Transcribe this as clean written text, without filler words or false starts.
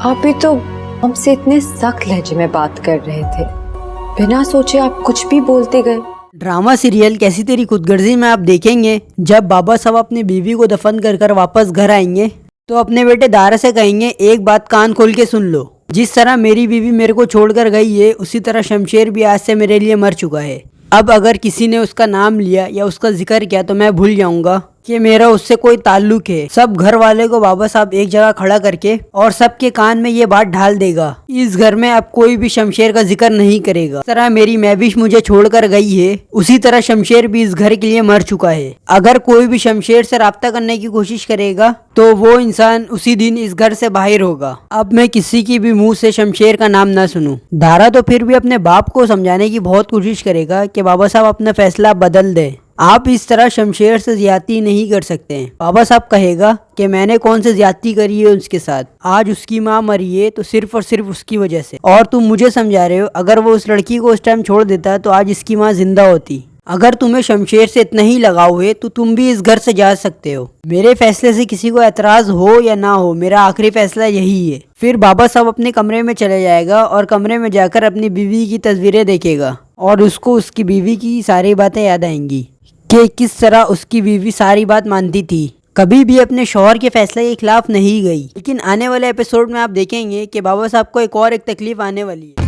आप भी तो हमसे इतने सख्त लहजे में बात कर रहे थे, बिना सोचे आप कुछ भी बोलते गए। ड्रामा सीरियल कैसी तेरी खुदगर्जी में आप देखेंगे जब बाबा साहब अपनी बीवी को दफन कर कर वापस घर आएंगे तो अपने बेटे दारा से कहेंगे, एक बात कान खोल के सुन लो, जिस तरह मेरी बीवी मेरे को छोड़कर गई है उसी तरह शमशेर भी आज से मेरे लिए मर चुका है। अब अगर किसी ने उसका नाम लिया या उसका जिक्र किया तो मैं भूल जाऊंगा कि मेरा उससे कोई ताल्लुक है। सब घर वाले को बाबा साहब एक जगह खड़ा करके और सबके कान में ये बात ढाल देगा, इस घर में अब कोई भी शमशेर का जिक्र नहीं करेगा। इस तरह मेरी महविश मुझे छोड़कर गई है उसी तरह शमशेर भी इस घर के लिए मर चुका है। अगर कोई भी शमशेर से राब्ता करने की कोशिश करेगा तो वो इंसान उसी दिन इस घर से बाहर होगा। अब मैं किसी की भी मुंह से शमशेर का नाम ना सुनूं। दारा तो फिर भी अपने बाप को समझाने की बहुत कोशिश करेगा कि बाबा साहब अपना फैसला बदल दे, आप इस तरह शमशेर से ज्यादती नहीं कर सकते हैं। बाबा साहब कहेगा कि मैंने कौन सी ज्यादती करी है उसके साथ, आज उसकी माँ मरी है तो सिर्फ और सिर्फ उसकी वजह से। और तुम मुझे समझा रहे हो अगर वो उस लड़की को उस टाइम छोड़ देता तो आज इसकी माँ जिंदा होती। अगर तुम्हें शमशेर से इतना ही लगाव है तो तुम भी इस घर से जा सकते हो। मेरे फैसले से किसी को एतराज हो या ना हो, मेरा आखिरी फैसला यही है। फिर बाबा साहब अपने कमरे में चले जाएगा और कमरे में जाकर अपनी बीवी की तस्वीरें देखेगा और उसको उसकी बीवी की सारी बातें याद आएंगी कि किस तरह उसकी बीवी सारी बात मानती थी, कभी भी अपने शौहर के फैसले के खिलाफ नहीं गई। लेकिन आने वाले एपिसोड में आप देखेंगे कि बाबा साहब को एक तकलीफ आने वाली है।